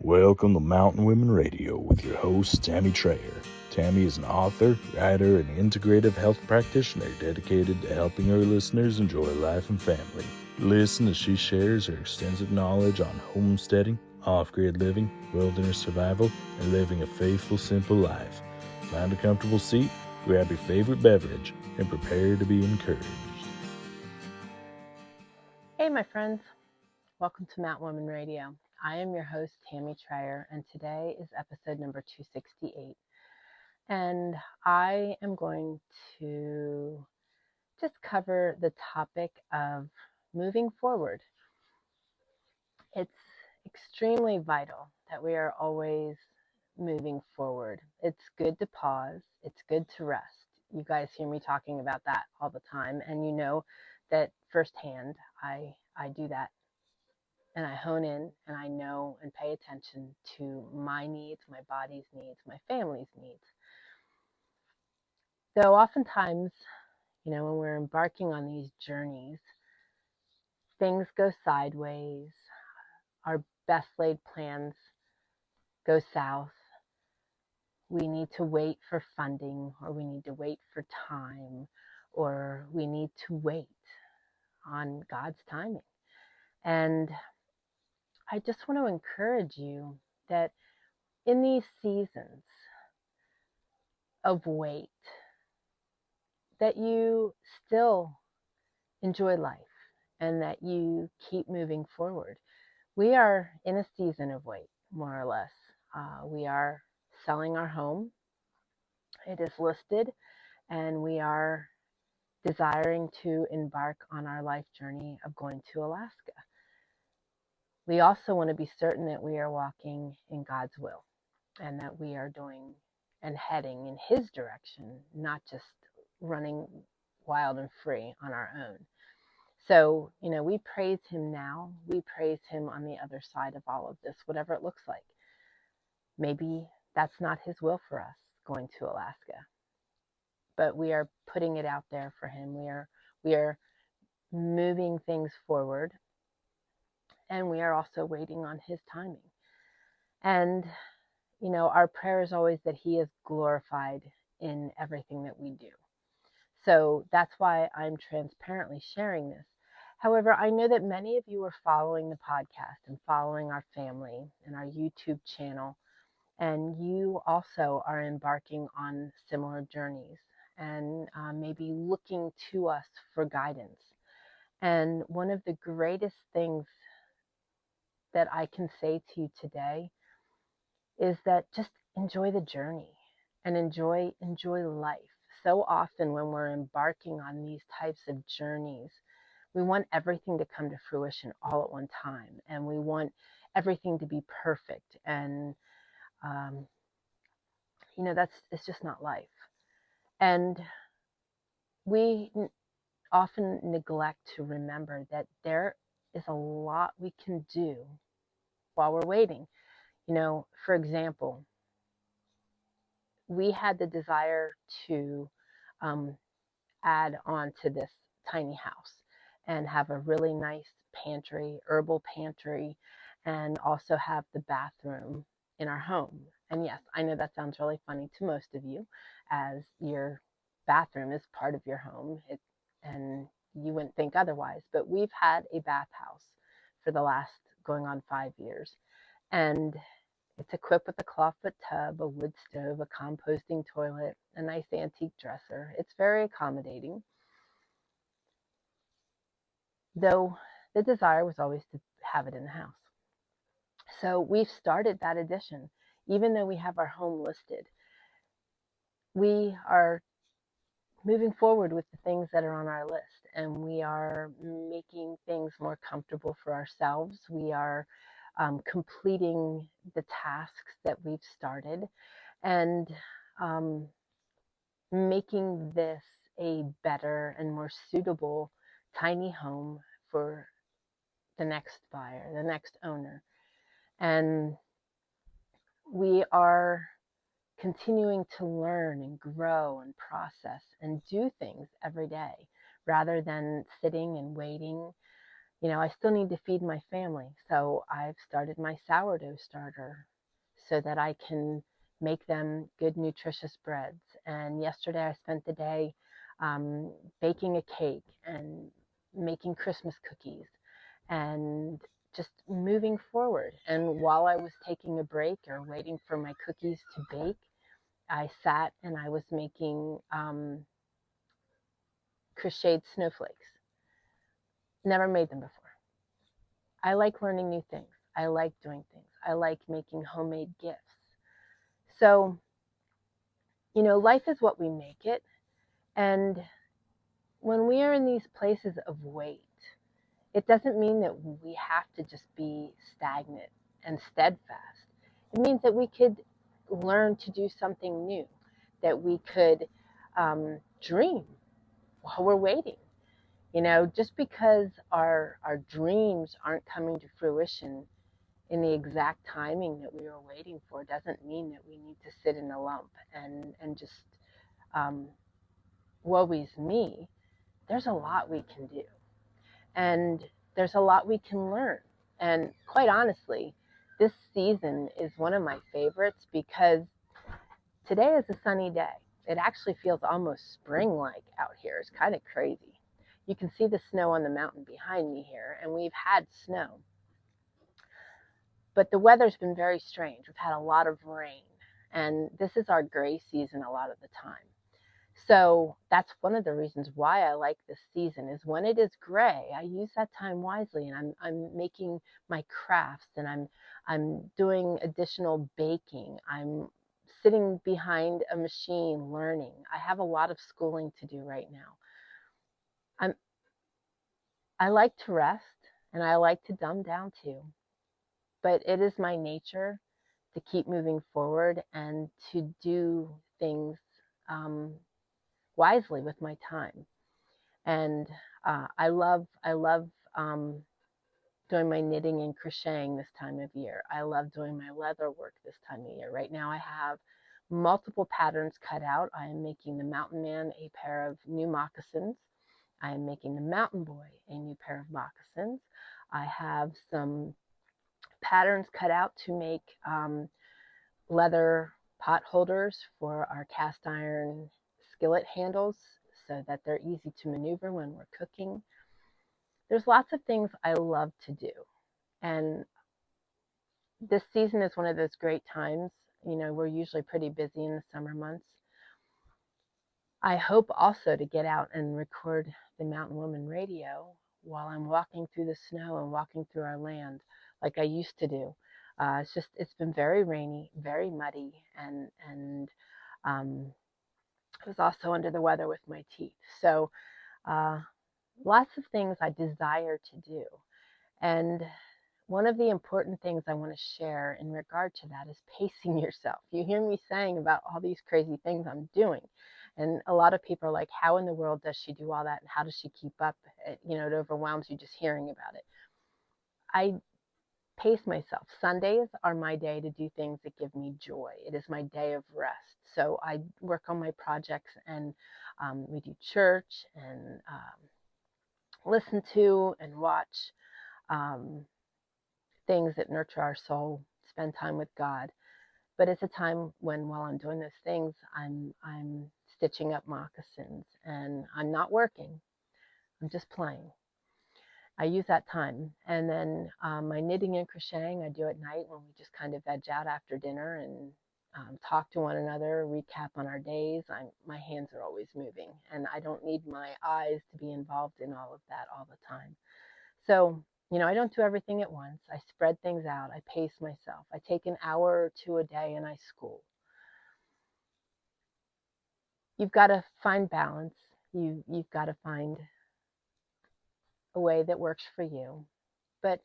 Welcome to Mountain Women Radio with your host, Tammy Trayer. Tammy is an author, writer, and integrative health practitioner dedicated to helping her listeners enjoy life and family. Listen as she shares her extensive knowledge on homesteading, off-grid living, wilderness survival, and living a faithful, simple life. Find a comfortable seat, grab your favorite beverage, and prepare to be encouraged. Hey, my friends. Welcome to Mountain Women Radio. I am your host, Tammy Trayer, and today is episode number 268. And I am going to just cover the topic of moving forward. It's extremely vital that we are always moving forward. It's good to pause. It's good to rest. You guys hear me talking about that all the time, and you know that firsthand I do that. And I hone in and I know and pay attention to my needs, my body's needs, my family's needs. Though oftentimes, when we're embarking on these journeys, things go sideways. Our best laid plans go south. We need to wait for funding, or we need to wait for time, or we need to wait on God's timing. And I just want to encourage you that in these seasons of wait, that you still enjoy life and that you keep moving forward. We are in a season of wait, more or less. We are selling our home. It is listed, and we are desiring to embark on our life journey of going to Alaska. We also want to be certain that we are walking in God's will and that we are doing and heading in His direction, not just running wild and free on our own. So, we praise Him now. We praise Him on the other side of all of this, whatever it looks like. Maybe that's not His will for us, going to Alaska. But we are putting it out there for Him. We are moving things forward. And we are also waiting on His timing. And, our prayer is always that He is glorified in everything that we do. So that's why I'm transparently sharing this. However, I know that many of you are following the podcast and following our family and our YouTube channel, and you also are embarking on similar journeys and maybe looking to us for guidance. And one of the greatest things that I can say to you today is that just enjoy the journey and enjoy life. So often when we're embarking on these types of journeys, we want everything to come to fruition all at one time, and we want everything to be perfect. And it's just not life. And we often neglect to remember that there is a lot we can do while we're waiting. For example, we had the desire to add on to this tiny house and have a really nice pantry, herbal pantry, and also have the bathroom in our home. And yes, I know that sounds really funny to most of you, as your bathroom is part of your home, and you wouldn't think otherwise. But we've had a bathhouse for the last going on 5 years, and it's equipped with a clawfoot tub, a wood stove, a composting toilet, a nice antique dresser. It's very accommodating, though the desire was always to have it in the house. So we've started that addition. Even though we have our home listed, we are moving forward with the things that are on our list, and we are making things more comfortable for ourselves. We are completing the tasks that we've started, and making this a better and more suitable tiny home for the next buyer, the next owner. And we are continuing to learn and grow and process and do things every day rather than sitting and waiting. I still need to feed my family. So I've started my sourdough starter so that I can make them good, nutritious breads. And yesterday I spent the day um, baking a cake and making Christmas cookies and just moving forward. And while I was taking a break or waiting for my cookies to bake, I sat and I was making crocheted snowflakes. Never made them before. I like learning new things. I like doing things. I like making homemade gifts. So, life is what we make it. And when we are in these places of wait, it doesn't mean that we have to just be stagnant and steadfast. It means that we could learn to do something new, that we could dream while we're waiting. Just because our dreams aren't coming to fruition in the exact timing that we were waiting for doesn't mean that we need to sit in a lump and just um, woe is me. There's a lot we can do, and there's a lot we can learn. And quite honestly, this season is one of my favorites because today is a sunny day. It actually feels almost spring-like out here. It's kind of crazy. You can see the snow on the mountain behind me here, and we've had snow. But the weather's been very strange. We've had a lot of rain, and this is our gray season a lot of the time. So that's one of the reasons why I like this season is when it is gray, I use that time wisely, and I'm making my crafts, and I'm doing additional baking. I'm sitting behind a machine learning. I have a lot of schooling to do right now. I like to rest, and I like to dumb down too. But it is my nature to keep moving forward and to do things wisely with my time. And I love doing my knitting and crocheting this time of year. I love doing my leather work this time of year. Right now I have multiple patterns cut out. I am making the Mountain Man a pair of new moccasins. I am making the Mountain Boy a new pair of moccasins. I have some patterns cut out to make leather pot holders for our cast iron skillet handles so that they're easy to maneuver when we're cooking. There's lots of things I love to do. And this season is one of those great times. We're usually pretty busy in the summer months. I hope also to get out and record the Mountain Woman Radio while I'm walking through the snow and walking through our land like I used to do. It's been very rainy, very muddy, and I was also under the weather with my teeth. So lots of things I desire to do. And one of the important things I want to share in regard to that is pacing yourself. You hear me saying about all these crazy things I'm doing. And a lot of people are like, how in the world does she do all that? And how does she keep up? It overwhelms you just hearing about it. I pace myself. Sundays are my day to do things that give me joy. It is my day of rest. So I work on my projects, and we do church and listen to and watch things that nurture our soul, spend time with God. But it's a time when, while I'm doing those things, I'm stitching up moccasins, and I'm not working. I'm just playing. I use that time. And then my knitting and crocheting I do at night when we just kind of veg out after dinner and talk to one another, recap on our days. My hands are always moving, and I don't need my eyes to be involved in all of that all the time. So, I don't do everything at once. I spread things out. I pace myself. I take an hour or two a day and I school. You've got to find balance. You've got to find a way that works for you. But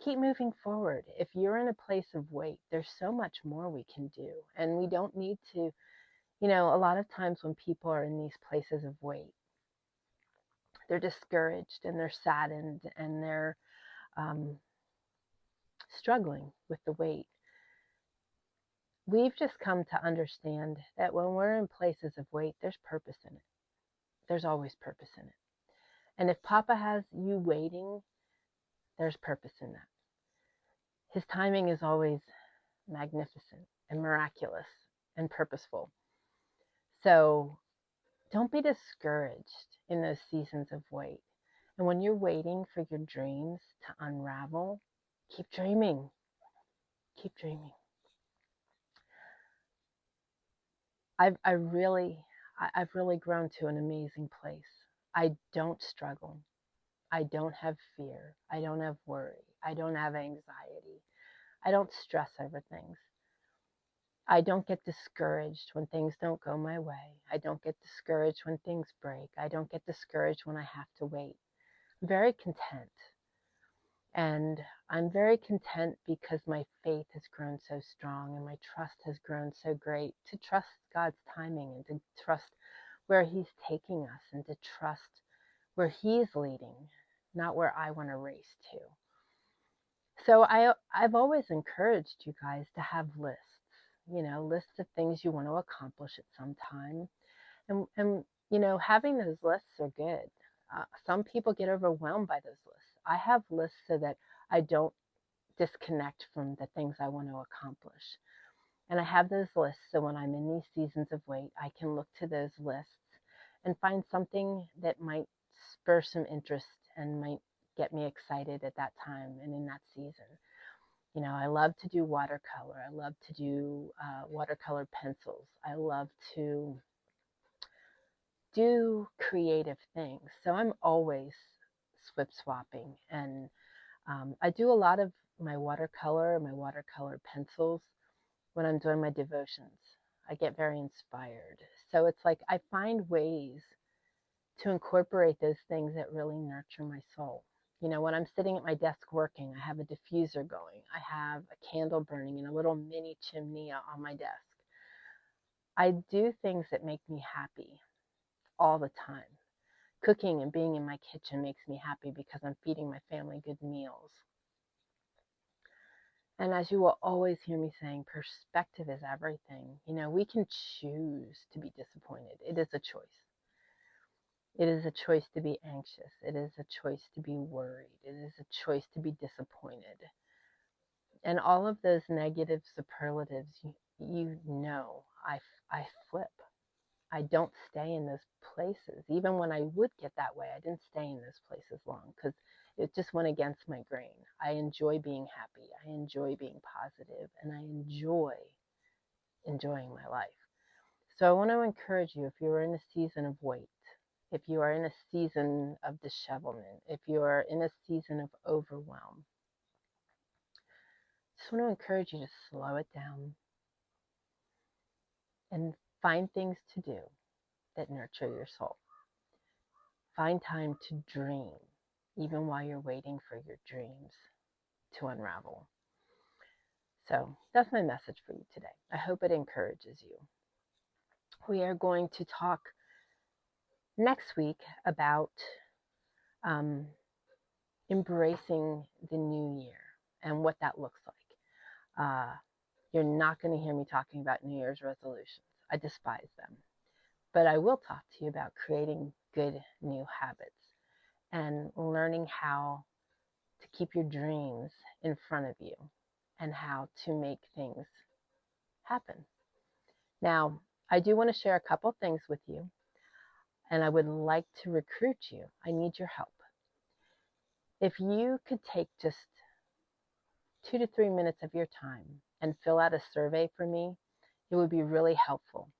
keep moving forward. If you're in a place of wait, there's so much more we can do. And we don't need to, a lot of times when people are in these places of wait, they're discouraged and they're saddened and they're struggling with the wait. We've just come to understand that when we're in places of wait, there's purpose in it. There's always purpose in it. And if Papa has you waiting, There's purpose in that. His timing is always magnificent and miraculous and purposeful. So don't be discouraged in those seasons of wait. And when you're waiting for your dreams to unravel, keep dreaming. Keep dreaming. I've really grown to an amazing place. I don't struggle. I don't have fear. I don't have worry. I don't have anxiety. I don't stress over things. I don't get discouraged when things don't go my way. I don't get discouraged when things break. I don't get discouraged when I have to wait. I'm very content. And I'm very content because my faith has grown so strong and my trust has grown so great, to trust God's timing and to trust where He's taking us and to trust where He's leading, not where I want to race to. So I've always encouraged you guys to have lists, lists of things you want to accomplish at some time. And having those lists are good. Some people get overwhelmed by those lists. I have lists so that I don't disconnect from the things I want to accomplish. And I have those lists so when I'm in these seasons of wait, I can look to those lists and find something that might spur some interest and might get me excited at that time and in that season. I love to do watercolor. I love to do watercolor pencils. I love to do creative things. So I'm always swapping. And I do a lot of my watercolor pencils when I'm doing my devotions. I get very inspired. So it's like I find ways to incorporate those things that really nurture my soul. When I'm sitting at my desk working, I have a diffuser going. I have a candle burning and a little mini chimney on my desk. I do things that make me happy all the time. Cooking and being in my kitchen makes me happy because I'm feeding my family good meals. And as you will always hear me saying, perspective is everything. We can choose to be disappointed. It is a choice. It is a choice to be anxious. It is a choice to be worried. It is a choice to be disappointed. And all of those negative superlatives, I flip. I don't stay in those places. Even when I would get that way, I didn't stay in those places long because it just went against my grain. I enjoy being happy. I enjoy being positive, and I enjoy enjoying my life. So I want to encourage you, if you're in a season of wait, if you are in a season of dishevelment, if you are in a season of overwhelm, I just want to encourage you to slow it down and find things to do that nurture your soul. Find time to dream, even while you're waiting for your dreams to unravel. So that's my message for you today. I hope it encourages you. We are going to talk next week about embracing the new year and what that looks like. You're not going to hear me talking about New Year's resolutions. I despise them. But I will talk to you about creating good new habits and learning how to keep your dreams in front of you and how to make things happen. Now, I do want to share a couple things with you, and I would like to recruit you. I need your help. If you could take just 2 to 3 minutes of your time and fill out a survey for me, it would be really helpful.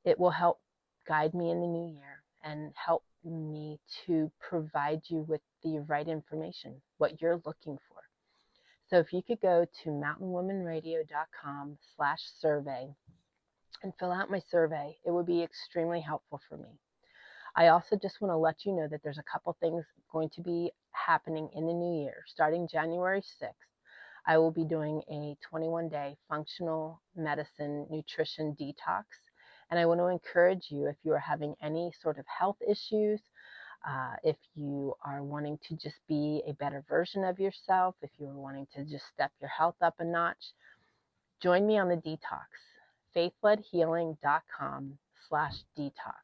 It will help guide me in the new year and help me to provide you with the right information, what you're looking for. So if you could go to mountainwomanradio.com/survey and fill out my survey, it would be extremely helpful for me. I also just want to let you know that there's a couple things going to be happening in the new year. Starting January 6th, I will be doing a 21-day functional medicine nutrition detox. And I want to encourage you, if you are having any sort of health issues, if you are wanting to just be a better version of yourself, if you are wanting to just step your health up a notch, join me on the detox, faithledhealing.com/detox.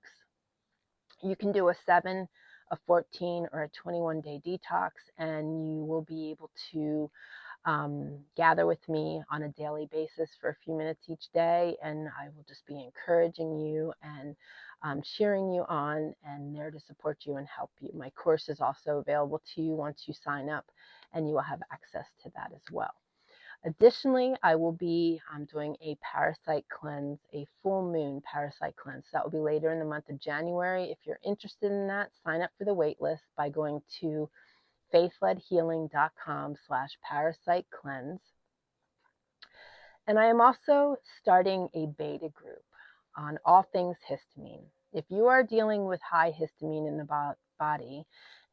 You can do a 7 a 14 or a 21-day detox, and you will be able to gather with me on a daily basis for a few minutes each day, and I will just be encouraging you and cheering you on and there to support you and help you. My course is also available to you once you sign up, and you will have access to that as well. Additionally, I will be doing a parasite cleanse, a full moon parasite cleanse. That will be later in the month of January. If you're interested in that, sign up for the wait list by going to faithledhealing.com/parasite cleanse. And I am also starting a beta group on all things histamine. If you are dealing with high histamine in the body,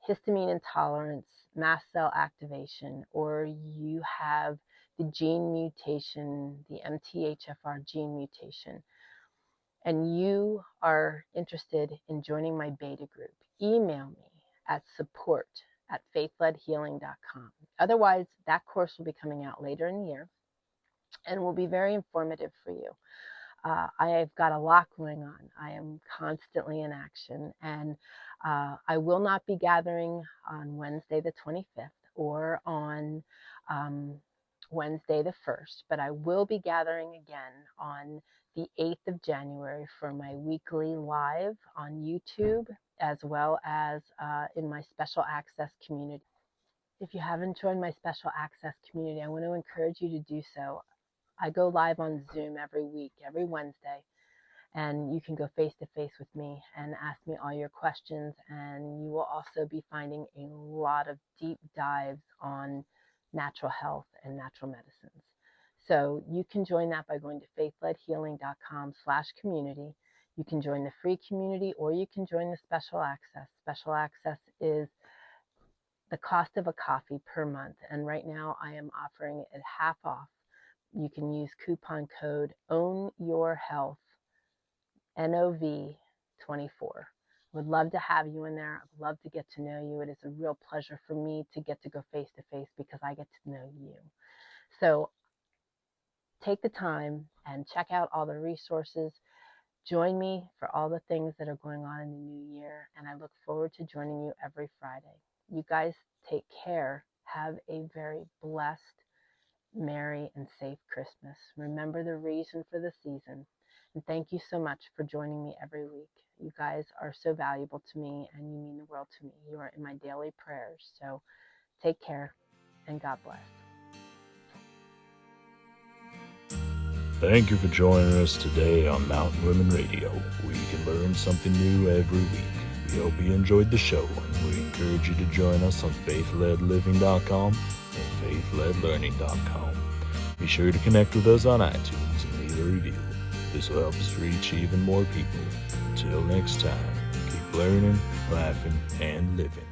histamine intolerance, mast cell activation, or you have the gene mutation, the MTHFR gene mutation, and you are interested in joining my beta group, email me at support@faithledhealing.com. Otherwise, that course will be coming out later in the year and will be very informative for you. I've got a lot going on. I am constantly in action, and I will not be gathering on Wednesday the 25th or on Wednesday the 1st, but I will be gathering again on the 8th of January for my weekly live on YouTube, as well as in my special access community. If you haven't joined my special access community, I want to encourage you to do so. I go live on Zoom every week, every Wednesday, and you can go face to face with me and ask me all your questions. And you will also be finding a lot of deep dives on natural health and natural medicines. So you can join that by going to faithledhealing.com/community. You can join the free community, or you can join the special access. Special access is the cost of a coffee per month, and right now I am offering it half off. You can use coupon code OWNYOURHEALTH, NOV24. Would love to have you in there. I'd love to get to know you. It is a real pleasure for me to get to go face to face because I get to know you. So take the time and check out all the resources. Join me for all the things that are going on in the new year, and I look forward to joining you every Friday. You guys take care. Have a very blessed, merry, and safe Christmas. Remember the reason for the season. And thank you so much for joining me every week. You guys are so valuable to me, and you mean the world to me. You are in my daily prayers. So take care, and God bless. Thank you for joining us today on Mountain Women Radio, where you can learn something new every week. We hope you enjoyed the show, and we encourage you to join us on faithledliving.com and faithledlearning.com. Be sure to connect with us on iTunes and leave a review. This will help us reach even more people. Until next time, keep learning, laughing, and living.